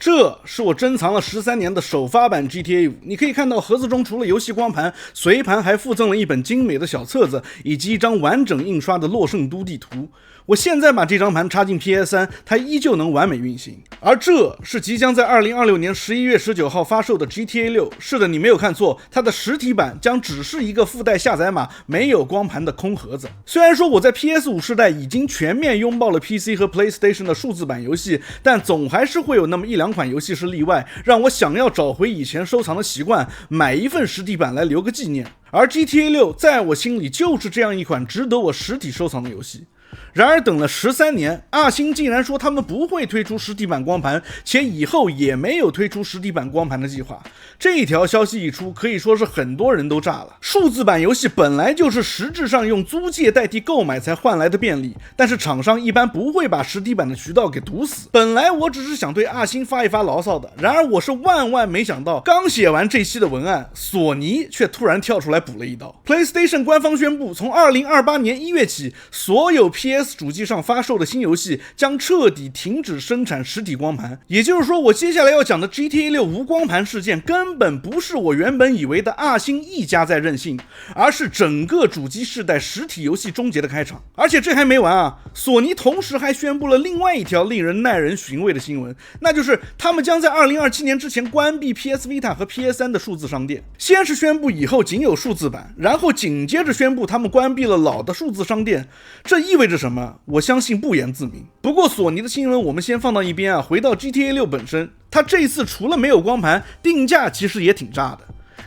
這是我珍藏了13年的首發版 GTA 5，你可以看到盒子中除了游戲光盤，隨盘還附贈了一本精美的小冊子，以及一張完整印刷的洛圣都地图。我现在把这张盘插进 PS3， 它依舊能完美運行。而這是即將在2026年11月19號發售的 GTA 6。是的，你沒有看錯，它的實體版將只是一個附帶下載碼、沒有光盤的空盒子。雖然說我在 PS5 世代已經全面擁抱了 PC 和 PlayStation 的數字版遊戲，但總還是會有那麼1-2款遊戲是例外，讓我想要找回以前收藏的習慣，買一份實體版來留個紀念。而 GTA 6在我心裡就是這樣一款值得我實體收藏的遊戲。然而等了13年，阿星竟然說他們不會推出實體版光盤，且以後也沒有推出實體版光盤的計劃。這一條消息一出，可以說是很多人都炸了。數字版遊戲本來就是實質上用租借代替購買才換來的便利，但是廠商一般不會把實體版的渠道給堵死。本來我只是想對阿星發一發牢騷的，然而我是萬萬沒想到，剛寫完這期的文案，索尼卻突然跳出來補了一刀。PlayStation 官方宣布，從2028年1月起，所有 PS 主機上發售的新遊戲將徹底停止生產實體光盤。也就是說，我接下來要講的 GTA 6無光盤事件根本不是我原本以為的阿星一家在任性，而是整個主機世代實體遊戲終結的開場。而且這還沒完啊，索尼同時還宣布了另外一條令人耐人尋味的新聞，那就是他們將在2027年之前關閉 PS Vita 和 PS3 的數字商店。先是宣布以後僅有數字版，然後緊接着宣布他們關閉了老的數字商店。這意味着什麼？我相信不言自明。不過索尼的新聞我們先放到一邊啊，回到 GTA 6本身，它這次除了沒有光盤，定價其實也挺炸的。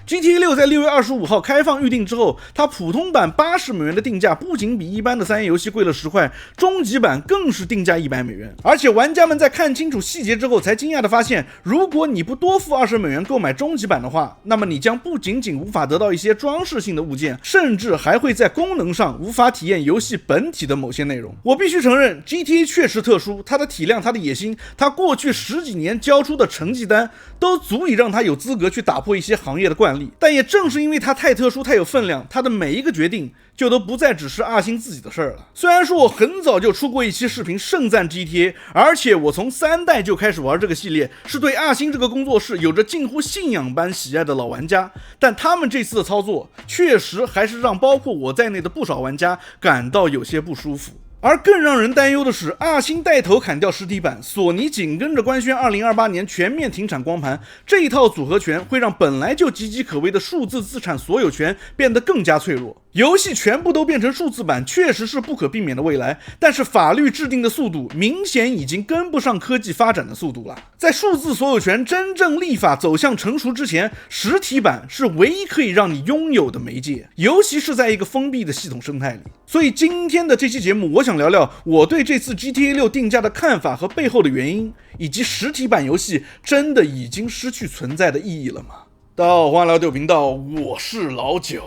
GTA 6在6月25號開放預定之後，它普通版80美元的定價不僅比一般的3A 遊戲貴了10塊，終極版更是定價100美元。而且玩家們在看清楚細節之後，才驚訝地發現，如果你不多付20美元購買終極版的話，那麼你將不僅僅無法得到一些裝飾性的物件，甚至還會在功能上無法體驗遊戲本體的某些內容。我必須承認 GTA 確實特殊，它的體量、它的野心，它過去10幾年交出的成績單，都足以讓它有資格去打破一些行業的慣例。但也正是因為它太特殊、太有分量，它的每一個決定就都不再只是阿星自己的事兒了。雖然說我很早就出過一期視頻盛讚 GTA， 而且我從3代就開始玩這個系列，是對阿星這個工作室有着近乎信仰般喜愛的老玩家。但他們這次的操作，確實還是讓包括我在內的不少玩家感到有些不舒服。而更讓人擔憂的是，阿星帶頭砍掉實體版，索尼緊跟着官宣2028年全面停產光盤，這一套組合拳會讓本來就岌岌可危的數字資產所有權變得更加脆弱。遊戲全部都變成數字版，確實是不可避免的未來，但是法律制定的速度明顯已經跟不上科技發展的速度了。在數字所有權真正立法走向成熟之前，實體版是唯一可以讓你擁有的媒介，尤其是在一個封閉的系統生態裡。所以今天的這期節目，我想聊聊我對這次 GTA 6定價的看法和背後的原因，以及實體版遊戲真的已經失去存在的意義了嗎？大家好，歡迎來到9頻道，我是老九。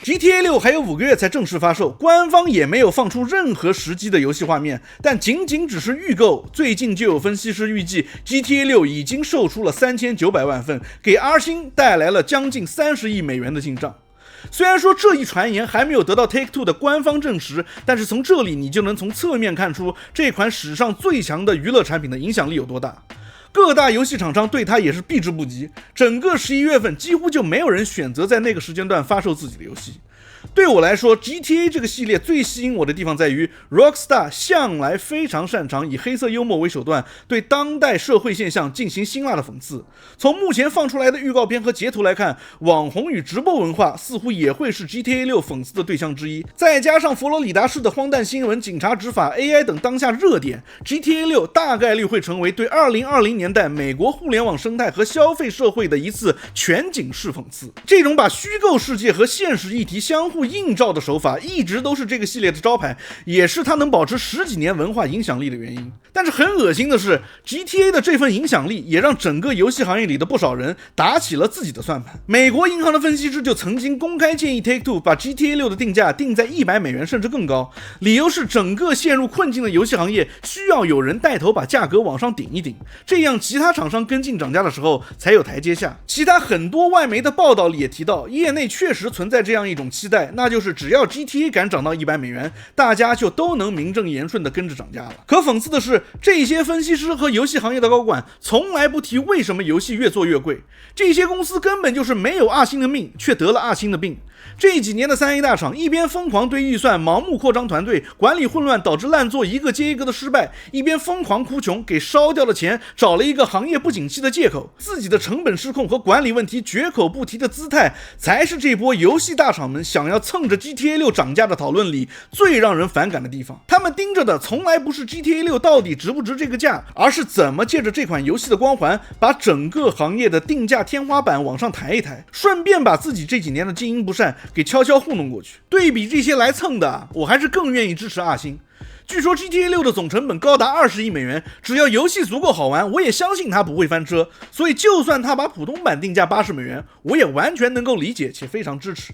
GTA 6還有5個月才正式發售，官方也沒有放出任何實機的遊戲畫面，但僅僅只是預購，最近就有分析師預計 GTA 6已經售出了3900萬份，給 R 星帶來了將近30億美元的進賬。雖然說這一傳言還沒有得到 Take-Two 的官方證實，但是從這裡你就能從側面看出這款史上最強的娛樂產品的影響力有多大。各大遊戲廠商對它也是避之不及，整個11月份幾乎就沒有人選擇在那個時間段發售自己的遊戲。對我來說 GTA 這個系列最吸引我的地方在於 Rockstar 向來非常擅長以黑色幽默為手段對當代社會現象進行辛辣的諷刺。從目前放出來的預告片和截圖來看，網紅與直播文化似乎也會是 GTA 6諷刺的對象之一，再加上佛羅里達市的荒誕新聞、警察執法、AI 等當下熱點， GTA 6大概率會成為對2020年代美國互聯網生態和消費社會的一次全景式諷刺。這種把虛構世界和現實議題相互映照的手法一直都是這個系列的招牌，也是它能保持10幾年文化影響力的原因。但是很惡心的是 GTA 的這份影響力也讓整個遊戲行業裡的不少人打起了自己的算盤。美國銀行的分析師就曾經公開建議 Take-Two 把 GTA 6的定價定在100美元甚至更高，理由是整個陷入困境的游戲行業需要有人帶頭把價格往上頂一頂，這樣其他廠商跟進漲價的時候才有台階下。其他很多外媒的報道裡也提到，業內確實存在這樣一種期待，在，那就是只要 GTA 敢漲到100美元，大家就都能名正言顺地跟着涨價了。可讽刺的是，这些分析師和遊戲行業的高管從來不提為什麼遊戲越做越貴，這些公司根本就是沒有2星的命，卻得了2星的病。這幾年的3A 大廠一邊瘋狂堆預算，盲目擴張團隊，管理混亂導致爛作一個接一個的失敗，一邊瘋狂哭窮，給燒掉的錢找了一個行業不景氣的借口，自己的成本失控和管理問題絕口不提的姿態，才是這波遊戲大廠們想要蹭着 GTA 6漲價的討論裡最讓人反感的地方。他們盯着的從來不是 GTA 6到底值不值這個價，而是怎麼借着這款遊戲的光環，把整個行業的定價天花板往上抬一抬，順便把自己這幾年的經營不善給悄悄糊弄過去。對比這些來蹭的，我還是更願意支持2星。據說 GTA 6的總成本高達20億美元，只要遊戲足夠好玩，我也相信它不會翻車。所以就算它把普通版定價80美元，我也完全能夠理解且非常支持。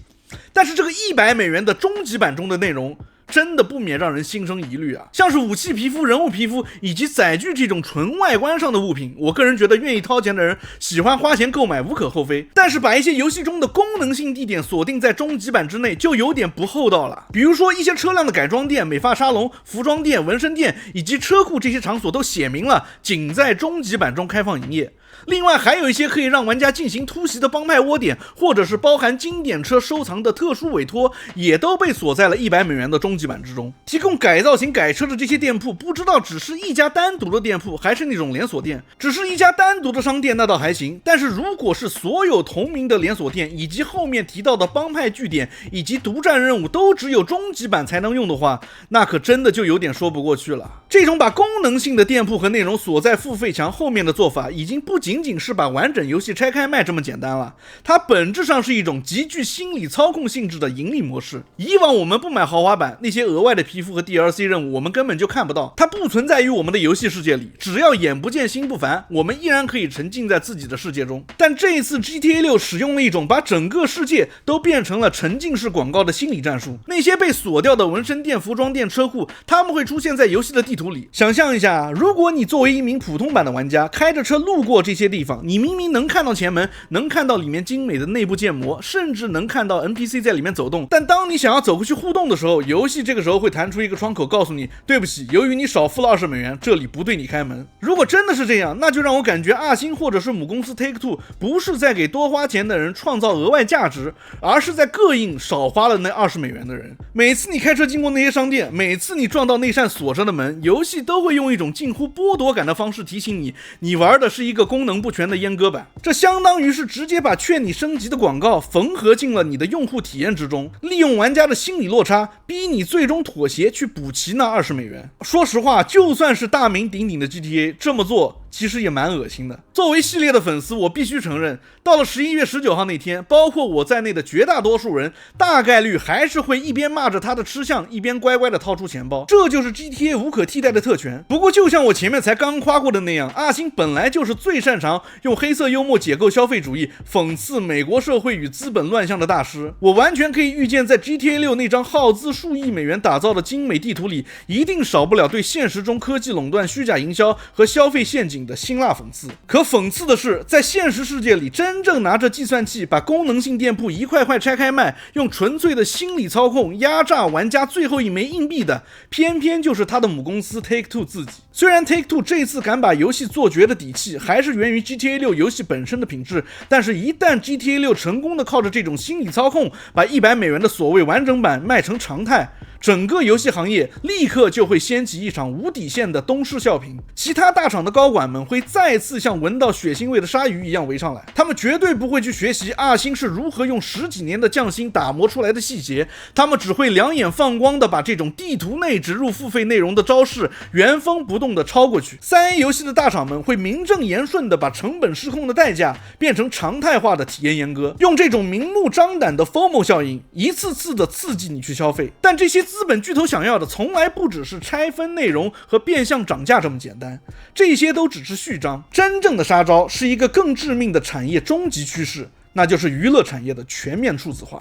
但是這個100美元的終極版中的內容，真的不免讓人心生疑慮啊！像是武器皮膚、人物皮膚以及載具這種純外觀上的物品，我個人覺得願意掏錢的人喜歡花錢購買無可厚非。但是把一些遊戲中的功能性地點鎖定在終極版之內，就有點不厚道了。比如說一些車輛的改裝店、美髮沙龍、服裝店、紋身店以及車庫這些場所都寫明了僅在終極版中開放營業。另外還有一些可以讓玩家進行突襲的幫派窩點，或者是包含經典車收藏的特殊委託，也都被鎖在了100美元的終極版之中。提供改造型改车的這些店鋪，不知道只是一家單獨的店鋪，還是那種連鎖店。只是一家單獨的商店那倒還行，但是如果是所有同名的連鎖店，以及後面提到的幫派據點以及獨佔任務都只有終極版才能用的話，那可真的就有點說不過去了。這種把功能性的店鋪和內容鎖在付費牆後面的做法，已經不僅僅是把完整遊戲拆開賣這麼簡單了，它本質上是一種極具心理操控性質的盈利模式。以往我們不買豪華版，那些額外的皮膚和 DLC 任務我們根本就看不到，它不存在於我們的遊戲世界裡，只要眼不見心不煩，我們依然可以沉浸在自己的世界中。但這一次 GTA 6使用了一種把整個世界都變成了沉浸式廣告的心理戰術。那些被鎖掉的紋身店、服裝店、車庫，他們會出現在遊戲的地圖裡。想象一下，如果你作為一名普通版的玩家，開着車路過這些地方，你明明能看到前门，能看到裡面精美的內部建模，甚至能看到 NPC 在裡面走動，但當你想要走過去互動的時候，遊戲這個時候會彈出一個窗口告訴你，對不起，由於你少付了20美元，這裡不對你開門。如果真的是這樣，那就讓我感覺2星或者是母公司 Take-Two 不是在給多花錢的人創造額外價值，而是在膈應少花了那20美元的人。每次你開車經過那些商店，每次你撞到那扇鎖着的門，遊戲都會用一種近乎剝奪感的方式提醒你，你玩的是一個功能不全的閹割版。這相當於是直接把勸你升級的廣告縫合進了你的用戶體驗之中，利用玩家的心理落差，逼你最終妥協去補齊那20美元。說實話，就算是大名鼎鼎的 GTA 這麼做其實也蠻惡心的。作為系列的粉絲，我必須承認，到了11月19號那天，包括我在內的絕大多數人大概率還是會一邊罵着他的吃相，一邊乖乖的掏出錢包。這就是 GTA 無可替代的特權。不過就像我前面才剛誇過的那樣，2星本來就是最擅長用黑色幽默解構消費主義，諷刺美國社會與資本亂象的大師。我完全可以預見，在 GTA 6那張耗資數億美元打造的精美地圖裡，一定少不了對現實中科技壟斷、虛假營銷和消費陷阱的辛辣諷刺。可諷刺的是，在現實世界裡，真正拿着計算器把功能性店鋪一塊塊拆開賣，用純粹的心理操控壓榨玩家最後一枚硬幣的，偏偏就是他的母公司 Take-Two 自己。雖然 Take-Two 這次敢把遊戲做絕的底氣還是源於 GTA 6遊戲本身的品質，但是一旦 GTA 6成功的靠着這種心理操控把100美元的所謂完整版賣成常態，整個遊戲行業立刻就會掀起一場無底線的東施效顰。其他大廠的高管們會再次像聞到血腥味的鯊魚一樣圍上來，他們絕對不會去學習2星是如何用10幾年的匠心打磨出來的細節，他們只會兩眼放光的把這種地圖內植入付費內容的招式原封不動的抄過去。3A 遊戲的大廠們會名正言順的把成本失控的代價變成常態化的體驗閹割，用這種明目張膽的 FOMO 效應一次次的刺激你去消費。但這些資本巨頭想要的從來不只是拆分內容和变相漲價這麼簡單，這些都只是序章。真正的殺招是一個更致命的產業終極趨勢，那就是娛樂產業的全面數字化。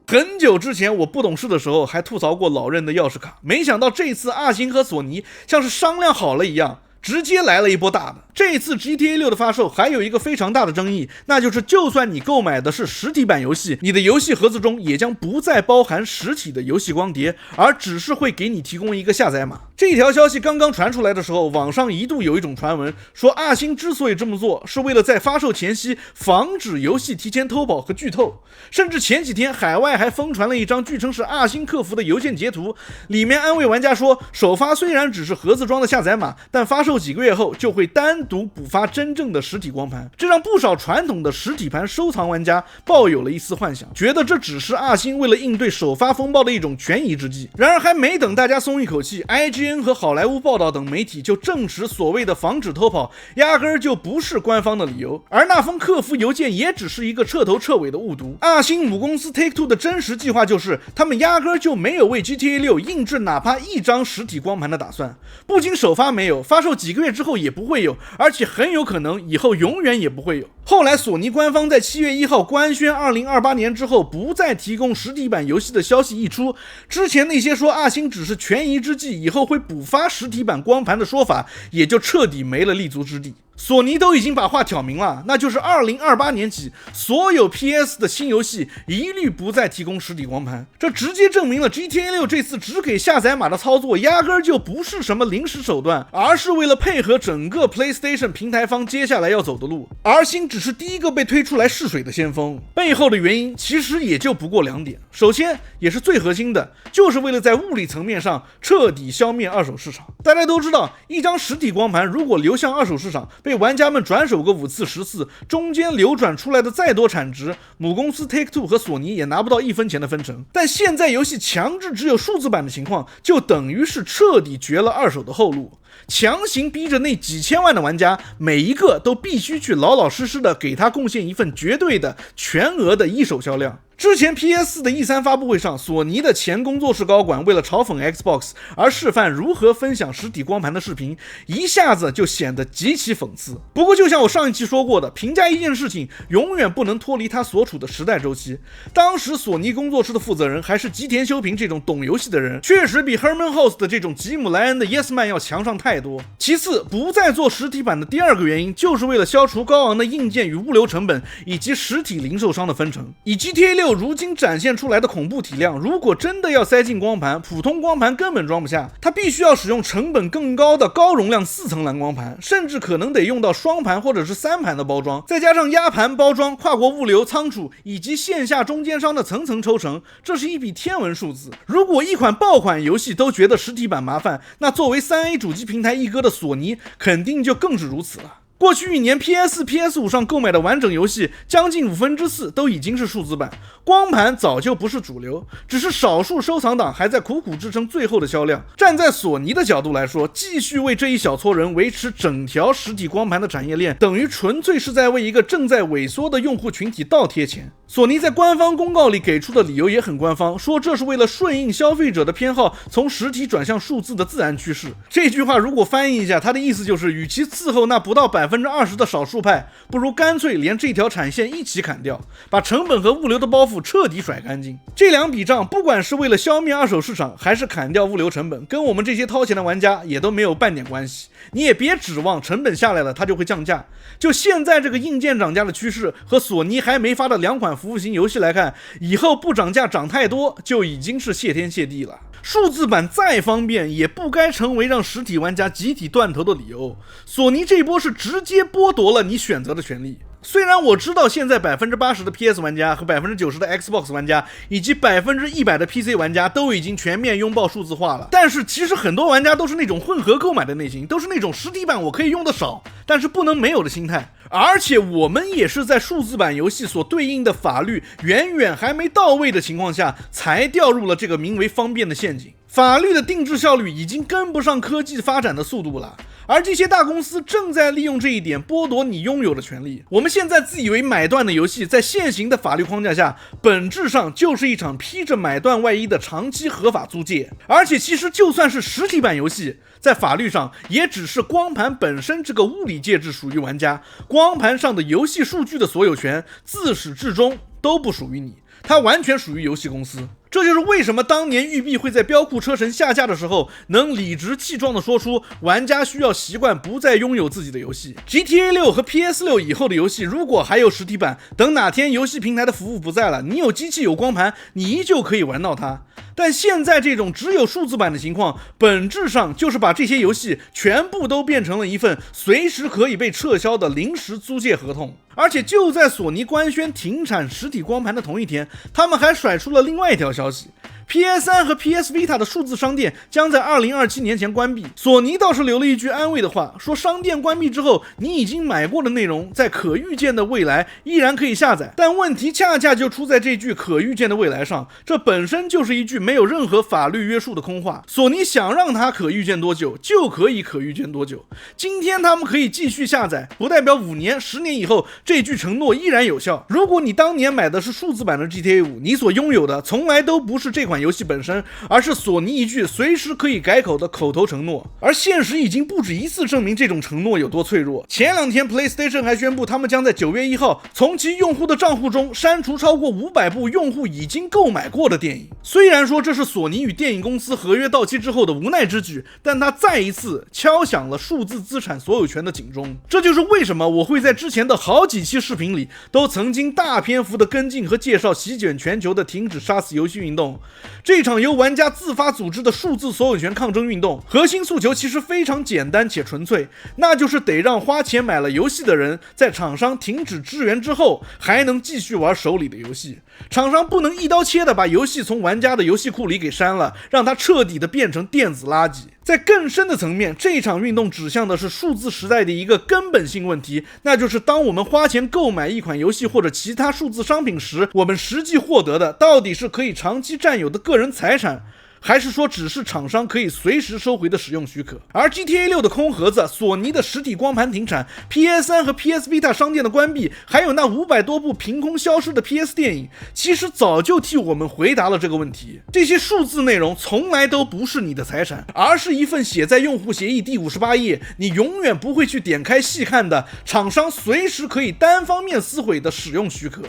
很久之前我不懂事的時候還吐槽過老任的鑰匙卡，沒想到這次2星和索尼像是商量好了一樣，直接來了一波大的。這一次 GTA 6的發售還有一個非常大的爭議，那就是就算你購買的是實體版遊戲，你的遊戲盒子中也将不再包含實體的游戏光碟，而只是会给你提供一個下載碼。這條消息剛剛傳出來的時候，網上一度有一種傳聞說阿星之所以這麼做，是為了在發售前夕防止遊戲提前偷跑和劇透。甚至前幾天海外還瘋傳了一張據稱是阿星客服的郵件截圖，裡面安慰玩家說，首發雖然只是盒子裝的下載碼，但發售幾個月後就會單獨補發真正的實體光盤。這讓不少傳統的實體盤收藏玩家抱有了一絲幻想，覺得這只是阿星為了應對首發風暴的一種权宜之計。然而還沒等大家鬆一口氣， IGN 和好萊塢報道等媒體就證實所謂的防止偷跑壓根兒就不是官方的理由，而那封客服郵件也只是一個徹頭徹尾的誤讀。阿星母公司 Take-Two 的真實計劃就是他們壓根儿就沒有為 GTA 6印制哪怕一張實體光盤的打算，不僅首發沒有，發售幾個月之後也不會有，而且很有可能以後永遠也不會有。後來索尼官方在7月1號官宣2028年之後不再提供實體版遊戲的消息一出，之前那些說阿星只是权宜之計，以後会補發實體版光盤的說法也就徹底沒了立足之地。索尼都已經把話挑明了，那就是2028年起，所有 PS 的新遊戲一律不再提供實體光盘。這直接證明了 GTA 6這次只給下載碼的操作壓根就不是什麼臨時手段，而是為了配合整個 PlayStation 平台方接下來要走的路。而星只是第一個被推出來試水的先锋，背後的原因其實也就不過2點。首先，也是最核心的，就是為了在物理层面上徹底消滅二手市场。大家都知道，一張實體光盤如果流向二手市场，被玩家們轉手个5次10次，中間流轉出來的再多產值，母公司 Take-Two 和索尼也拿不到1分錢的分成。但現在遊戲強制只有數字版的情況，就等於是徹底絕了二手的後路，強行逼着那幾千萬的玩家，每一個都必須去老老實實的給他貢獻一份絕對的全額的一手銷量。之前 PS4 的 E3 發布會上，索尼的前工作室高管為了嘲諷 Xbox 而示範如何分享實體光盤的視頻，一下子就顯得極其諷刺。不過就像我上一期說過的，評價一件事情永遠不能脫離它所處的時代週期。當時索尼工作室的負責人還是吉田修平這種懂遊戲的人，確實比 Hermen Hulst 的這種吉姆萊恩的 Yes Man 要強上太多。其次，不再做實體版的第二個原因，就是為了消除高昂的硬件與物流成本，以及實體零售商的分成。以 GTA 6如今展現出來的恐怖體量，如果真的要塞進光盤，普通光盤根本裝不下，它必須要使用成本更高的高容量4層藍光盤，甚至可能得用到雙盤或者是3盤的包裝，再加上壓盤包裝、跨國物流、倉儲以及線下中間商的層層抽成，這是一筆天文數字。如果一款爆款遊戲都覺得實體版麻煩，那作為3A 主機平台一哥的索尼肯定就更是如此了。過去1年 PS4、PS5 上購買的完整遊戲將近4/5都已經是數字版，光盤早就不是主流，只是少數收藏黨還在苦苦支撐最後的銷量。站在索尼的角度來說，繼續為這一小撮人維持整條實體光盤的產業鏈，等於純粹是在為一個正在萎縮的用戶群體倒貼錢。索尼在官方公告裡給出的理由也很官方，說這是為了順應消費者的偏好，從實體轉向數字的自然趨勢。這句話如果翻譯一下，它的意思就是，與其伺候那不到20%的少數派，不如乾脆連這條產線一起砍掉，把成本和物流的包袱徹底甩乾淨。這兩筆賬，不管是為了消滅二手市場，還是砍掉物流成本，跟我們這些掏錢的玩家也都沒有半點關係。你也別指望成本下來了，它就會降價。就現在這個硬件漲價的趨勢和索尼還沒發的2款服務型遊戲來看，以後不漲價漲太多就已經是謝天謝地了。數字版再方便，也不該成為讓實體玩家集體斷頭的理由。索尼這波是直接剝奪了你選擇的權利。雖然我知道現在80%的 PS 玩家和90%的 Xbox 玩家以及100%的 PC 玩家都已經全面擁抱數字化了，但是其實很多玩家都是那種混合購買的類型，都是那種實體版我可以用的少，但是不能沒有的心態。而且我們也是在數字版遊戲所對應的法律遠遠還沒到位的情況下，才掉入了這個名為方便的陷阱。法律的定制效率已經跟不上科技發展的速度了，而這些大公司正在利用這一點剝奪你擁有的權利。我們現在自以為買斷的遊戲，在現行的法律框架下，本質上就是一場披着買斷外衣的長期合法租借。而且其實就算是實體版遊戲，在法律上也只是光盤本身這個物理介質屬於玩家，光盤上的遊戲數據的所有權自始至終都不屬於你，它完全屬於遊戲公司。這就是為什麼當年育碧會在標酷車神下架的時候，能理直氣壯地說出玩家需要習慣不再擁有自己的遊戲。GTA 6和 PS6 以後的遊戏，如果還有實體版，等哪天游戏平台的服務不在了，你有机器有光盘，你依舊可以玩到它。但现在这种只有数字版的情况，本质上就是把这些游戏全部都变成了一份随时可以被撤销的临时租借合同。而且就在索尼官宣停产实体光盘的同一天，他们还甩出了另外一条消息。PS3 和 PS Vita 的数字商店将在2027年前关闭。索尼倒是留了一句安慰的话，說商店關閉之後，你已經買過的內容在可預見的未來依然可以下載。但問題恰恰就出在這句可預見的未來上，這本身就是一句沒有任何法律約束的空話。索尼想讓它可預見多久就可以可預見多久。今天他們可以繼續下載，不代表5年、10年以後這句承諾依然有效。如果你當年買的是數字版的 GTA 5，你所擁有的從來都不是這款遊戲本身，而是索尼一句隨時可以改口的口頭承諾。而現實已經不止一次證明這種承諾有多脆弱。前2天 PlayStation 還宣布他們將在9月1號從其用戶的賬戶中刪除超過500部用戶已經購買過的電影。雖然說這是索尼與電影公司合約到期之後的無奈之舉，但它再一次敲響了數字資產所有權的警鐘。這就是為什麼我會在之前的好幾期視頻裡都曾經大篇幅的跟進和介紹席捲全球的停止殺死遊戲運動。這場由玩家自發組織的數字所有權抗爭運動，核心訴求其實非常簡單且純粹，那就是得讓花錢買了遊戲的人，在廠商停止支援之後，還能繼續玩手裡的遊戲。廠商不能一刀切的把遊戲從玩家的遊戲庫裡給刪了，讓它徹底的變成電子垃圾。在更深的層面，這場運動指向的是數字時代的一個根本性問題，那就是當我們花錢購買一款遊戲或者其他數字商品時，我們實際獲得的到底是可以長期佔有的個人財產，還是說只是廠商可以隨時收回的使用許可？而 GTA 6的空盒子、索尼的實體光盤停產、PS3 和 PS Vita 商店的關閉，還有那500多部憑空消失的 PS 電影，其實早就替我們回答了這個問題。這些數字內容從來都不是你的財產，而是一份寫在用戶協議第58頁，你永遠不會去點開細看的廠商隨時可以單方面撕毀的使用許可。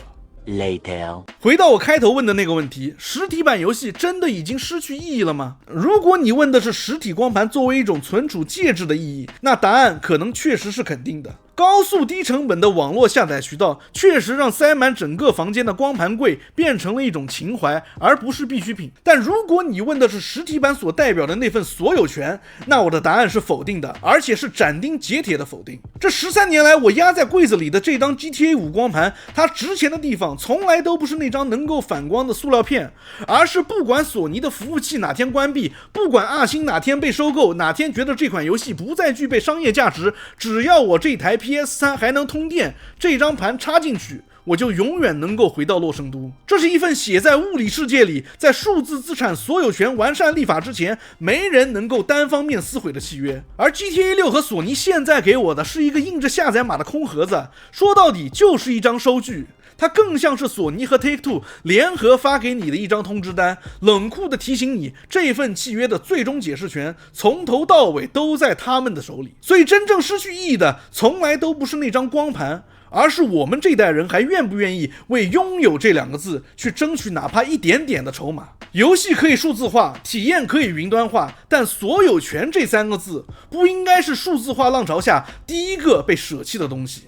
Later. 回到我開頭問的那個問題，實體版遊戲真的已經失去意義了嗎？如果你問的是實體光盤作為一種存儲介質的意義，那答案可能確實是肯定的。高速低成本的網絡下載渠道確實讓塞滿整個房間的光盤櫃變成了一種情懷，而不是必需品。但如果你問的是實體版所代表的那份所有權，那我的答案是否定的，而且是斬釘截鐵的否定。這13年來我壓在櫃子裡的這張 GTA 5光盤，它值錢的地方從來都不是那張能夠反光的塑料片，而是不管索尼的服務器哪天關閉，不管阿星哪天被收購，哪天覺得這款遊戲不再具備商業價值，只要我這台PS3 還能通電，這張盤插進去，我就永遠能夠回到洛聖都。這是一份寫在物理世界裡，在數字資產所有權完善立法之前，沒人能夠單方面撕毀的契約。而 GTA 6和索尼現在給我的是一個印着下載碼的空盒子，說到底就是一張收據。它更像是索尼和 Take-Two 聯合發給你的一張通知單，冷酷地提醒你，這份契約的最終解釋權從頭到尾都在他們的手裡。所以真正失去意義的，從來都不是那張光盤，而是我們這代人還願不願意為擁有這2個字去爭取哪怕一點點的籌碼。遊戲可以數字化，體驗可以雲端化，但所有權這3個字不應該是數字化浪潮下第一個被捨棄的東西。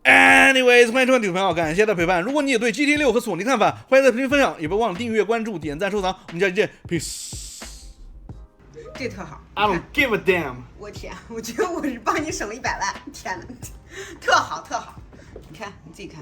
Anyways， 歡迎收看《體育朋友》，感謝大家陪伴。如果你也對 GTA 6和索尼看法，歡迎在評論分享，也別忘了訂閱、關注、點讚、收藏。我們下期見 ，peace。這特好 I don't give a damn。我天，我覺得我是幫你省了100萬，天哪，特好特好。你看，你自己看。